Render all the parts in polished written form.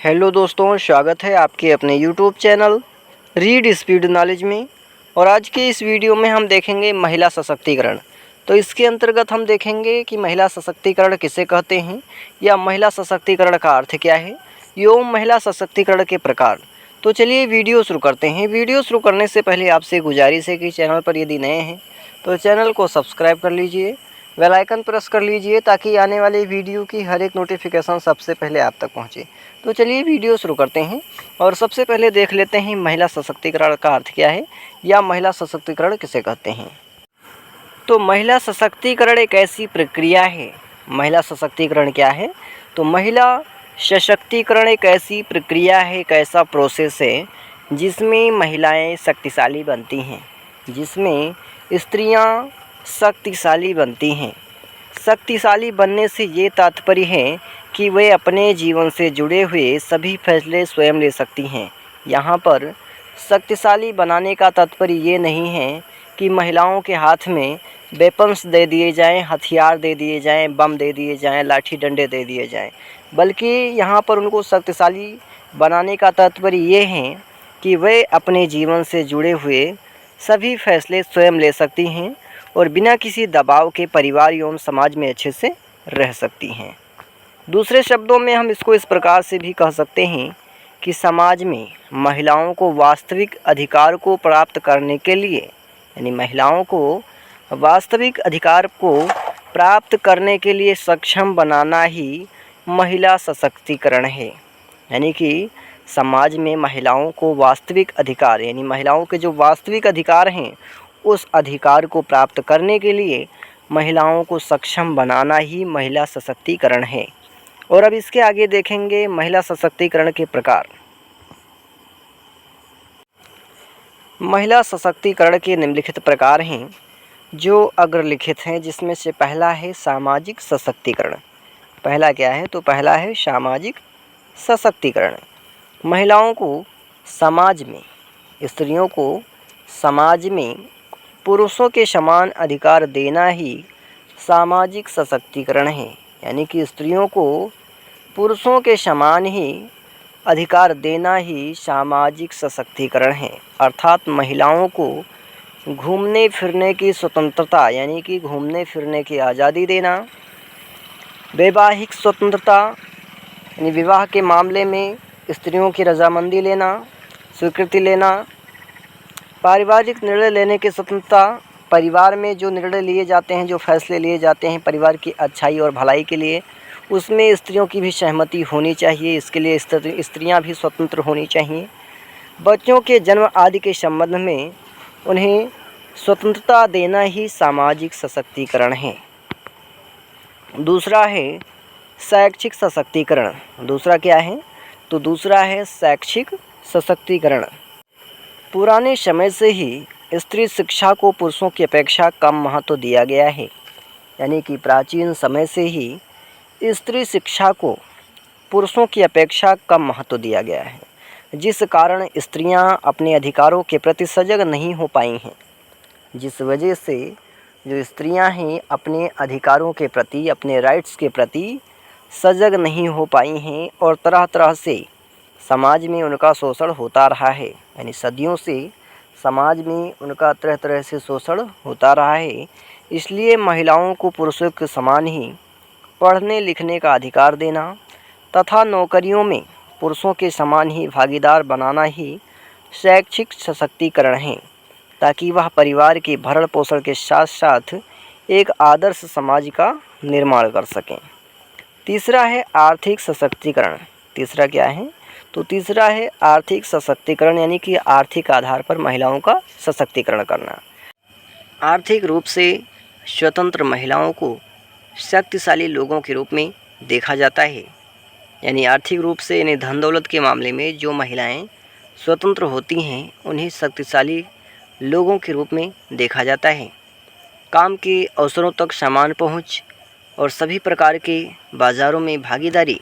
Hello दोस्तों, स्वागत है आपके अपने YouTube channel read speed knowledge में। और आज के इस वीडियो में हम देखेंगे महिला सशक्तिकरण। तो इसके अंतर्गत हम देखेंगे कि महिला सशक्तिकरण किसे कहते हैं या महिला सशक्तिकरण का अर्थ क्या है एवं महिला सशक्तिकरण के प्रकार। तो चलिए वीडियो शुरू करते हैं। वीडियो शुरू करने से पहले आपसे गुजारिश है कि चैनल पर यदि नए हैं तो चैनल को सब्सक्राइब कर लीजिए, बेल आइकन प्रेस कर लीजिए ताकि आने वाले वीडियो की हर एक नोटिफिकेशन सबसे पहले आप तक पहुंचे। तो चलिए वीडियो शुरू करते हैं और सबसे पहले देख लेते हैं महिला सशक्तिकरण का अर्थ क्या है या महिला सशक्तिकरण किसे कहते हैं। तो महिला सशक्तिकरण एक ऐसी प्रक्रिया है। महिला सशक्तिकरण क्या है? तो महिला सशक्तिकरण एक ऐसी प्रक्रिया है, एक ऐसा प्रोसेस है जिसमें महिलाएं शक्तिशाली बनती हैं, जिसमें स्त्रियां शक्तिशाली बनती हैं। शक्तिशाली बनने से ये तात्पर्य है कि वे अपने जीवन से जुड़े हुए सभी फैसले स्वयं ले सकती हैं। यहाँ पर शक्तिशाली बनाने का तात्पर्य ये नहीं है कि महिलाओं के हाथ में वेपन्स दे दिए जाएं, हथियार दे दिए जाएं, बम दे दिए जाएं, लाठी डंडे दे दिए जाएं, बल्कि यहाँ पर उनको शक्तिशाली बनाने का तात्पर्य ये है कि वे अपने जीवन से जुड़े हुए सभी फैसले स्वयं ले सकती हैं और बिना किसी दबाव के परिवार एवं समाज में अच्छे से रह सकती हैं। दूसरे शब्दों में हम इसको इस प्रकार से भी कह सकते हैं कि समाज में महिलाओं को वास्तविक अधिकार को प्राप्त करने के लिए, यानी महिलाओं को वास्तविक अधिकार को प्राप्त करने के लिए सक्षम बनाना ही महिला सशक्तिकरण है। यानी कि समाज में महिलाओं को वास्तविक अधिकार, यानी महिलाओं के जो वास्तविक अधिकार हैं उस अधिकार को प्राप्त करने के लिए महिलाओं को सक्षम बनाना ही महिला सशक्तिकरण है। और अब इसके आगे देखेंगे महिला सशक्तिकरण के प्रकार। महिला सशक्तिकरण के निम्नलिखित प्रकार हैं जो अग्रलिखित हैं, जिसमें से पहला है सामाजिक सशक्तिकरण। पहला क्या है? तो पहला है सामाजिक सशक्तिकरण। महिलाओं को समाज में, स्त्रियों को समाज में पुरुषों के समान अधिकार देना ही सामाजिक सशक्तिकरण है। यानी कि स्त्रियों को पुरुषों के समान ही अधिकार देना ही सामाजिक सशक्तिकरण है। अर्थात महिलाओं को घूमने फिरने की स्वतंत्रता, यानी कि घूमने फिरने की आज़ादी देना, वैवाहिक स्वतंत्रता, यानी विवाह के मामले में स्त्रियों की रजामंदी लेना, स्वीकृति लेना, पारिवारिक निर्णय लेने की स्वतंत्रता, परिवार में जो निर्णय लिए जाते हैं, जो फैसले लिए जाते हैं परिवार की अच्छाई और भलाई के लिए, उसमें स्त्रियों की भी सहमति होनी चाहिए। इसके लिए स्त्रियां भी स्वतंत्र होनी चाहिए। बच्चों के जन्म आदि के संबंध में उन्हें स्वतंत्रता देना ही सामाजिक सशक्तिकरण है। दूसरा है शैक्षिक सशक्तिकरण। दूसरा क्या है? तो दूसरा है शैक्षिक सशक्तिकरण। पुराने समय से ही स्त्री शिक्षा को पुरुषों की अपेक्षा कम महत्व दिया गया है। यानी कि प्राचीन समय से ही स्त्री शिक्षा को पुरुषों की अपेक्षा कम महत्व दिया गया है, जिस कारण स्त्रियां अपने अधिकारों के प्रति सजग नहीं हो पाई हैं। जिस वजह से जो स्त्रियां हैं अपने अधिकारों के प्रति, अपने राइट्स के प्रति सजग नहीं हो पाई हैं और तरह तरह से समाज में उनका शोषण होता रहा है। यानी सदियों से समाज में उनका तरह तरह से शोषण होता रहा है। इसलिए महिलाओं को पुरुषों के समान ही पढ़ने लिखने का अधिकार देना तथा नौकरियों में पुरुषों के समान ही भागीदार बनाना ही शैक्षिक सशक्तिकरण है, ताकि वह परिवार के भरण पोषण के साथ साथ एक आदर्श समाज का निर्माण कर सकें। तीसरा है आर्थिक सशक्तिकरण। तीसरा क्या है? तो तीसरा है आर्थिक सशक्तिकरण, यानी कि आर्थिक आधार पर महिलाओं का सशक्तिकरण करना। आर्थिक रूप से स्वतंत्र महिलाओं को शक्तिशाली लोगों के रूप में देखा जाता है। यानी आर्थिक रूप से, यानी धन दौलत के मामले में जो महिलाएं स्वतंत्र होती हैं उन्हें शक्तिशाली लोगों के रूप में देखा जाता है। काम के अवसरों तक समान पहुंच और सभी प्रकार के बाज़ारों में भागीदारी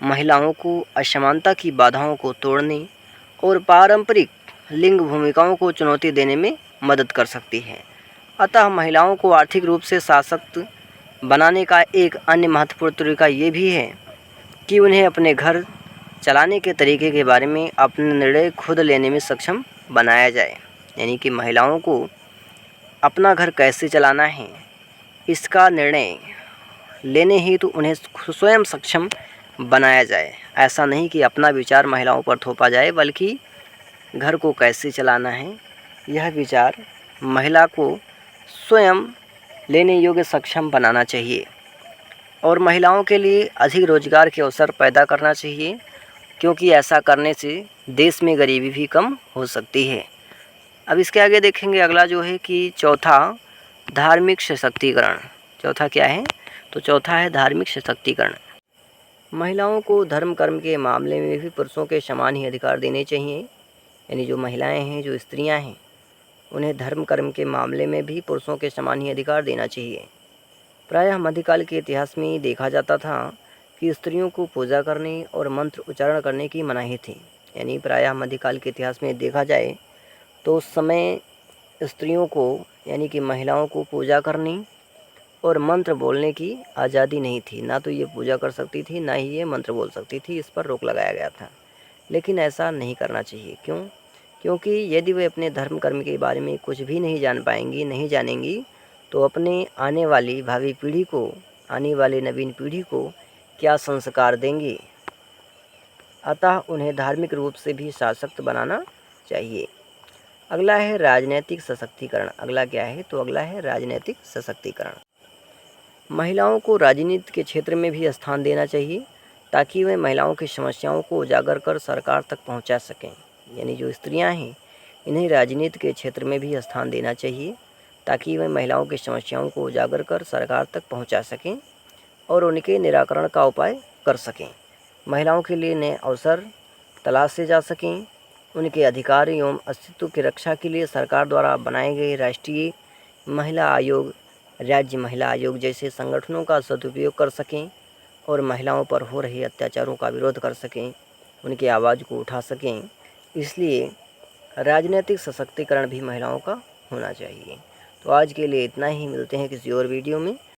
महिलाओं को असमानता की बाधाओं को तोड़ने और पारंपरिक लिंग भूमिकाओं को चुनौती देने में मदद कर सकती है। अतः महिलाओं को आर्थिक रूप से सशक्त बनाने का एक अन्य महत्वपूर्ण तरीका ये भी है कि उन्हें अपने घर चलाने के तरीके के बारे में अपने निर्णय खुद लेने में सक्षम बनाया जाए। यानी कि महिलाओं को अपना घर कैसे चलाना है इसका निर्णय लेने ही तो उन्हें स्वयं सक्षम बनाया जाए। ऐसा नहीं कि अपना विचार महिलाओं पर थोपा जाए, बल्कि घर को कैसे चलाना है यह विचार महिला को स्वयं लेने योग्य सक्षम बनाना चाहिए। और महिलाओं के लिए अधिक रोजगार के अवसर पैदा करना चाहिए, क्योंकि ऐसा करने से देश में गरीबी भी कम हो सकती है। अब इसके आगे देखेंगे अगला जो है कि चौथा, धार्मिक सशक्तिकरण। चौथा क्या है? तो चौथा है धार्मिक सशक्तिकरण। महिलाओं को धर्म कर्म के मामले में भी पुरुषों के समान ही अधिकार देने चाहिए। यानी जो महिलाएं हैं, जो स्त्रियां हैं, उन्हें धर्म कर्म के मामले में भी पुरुषों के समान ही अधिकार देना चाहिए। प्रायः मध्यकाल के इतिहास में देखा जाता था कि स्त्रियों को पूजा करने और मंत्र उच्चारण करने की मनाही थी। यानी प्रायः मध्यकाल के इतिहास में देखा जाए तो उस समय स्त्रियों को, यानी कि महिलाओं को पूजा करने और मंत्र बोलने की आज़ादी नहीं थी। ना तो ये पूजा कर सकती थी, ना ही ये मंत्र बोल सकती थी। इस पर रोक लगाया गया था। लेकिन ऐसा नहीं करना चाहिए। क्यों? क्योंकि यदि वे अपने धर्म कर्म के बारे में कुछ भी नहीं जान पाएंगी, नहीं जानेंगी, तो अपने आने वाली भावी पीढ़ी को, आने वाली नवीन पीढ़ी को क्या संस्कार देंगी। अतः उन्हें धार्मिक रूप से भी सशक्त बनाना चाहिए। अगला है राजनीतिक सशक्तिकरण। अगला क्या है? तो अगला है राजनीतिक सशक्तिकरण। महिलाओं को राजनीति के क्षेत्र में भी स्थान देना चाहिए, ताकि वे महिलाओं की समस्याओं को उजागर कर सरकार तक पहुंचा सकें। यानी जो स्त्रियां हैं, इन्हें राजनीति के क्षेत्र में भी स्थान देना चाहिए, ताकि वे महिलाओं की समस्याओं को उजागर कर सरकार तक पहुंचा सकें और उनके निराकरण का उपाय कर सकें। महिलाओं के लिए नए अवसर तलाशे जा सकें। उनके अधिकार एवं अस्तित्व की रक्षा के लिए सरकार द्वारा बनाए गए राष्ट्रीय महिला आयोग, राज्य महिला आयोग जैसे संगठनों का सदुपयोग कर सकें और महिलाओं पर हो रहे अत्याचारों का विरोध कर सकें, उनकी आवाज़ को उठा सकें। इसलिए राजनीतिक सशक्तिकरण भी महिलाओं का होना चाहिए। तो आज के लिए इतना ही। मिलते हैं किसी और वीडियो में।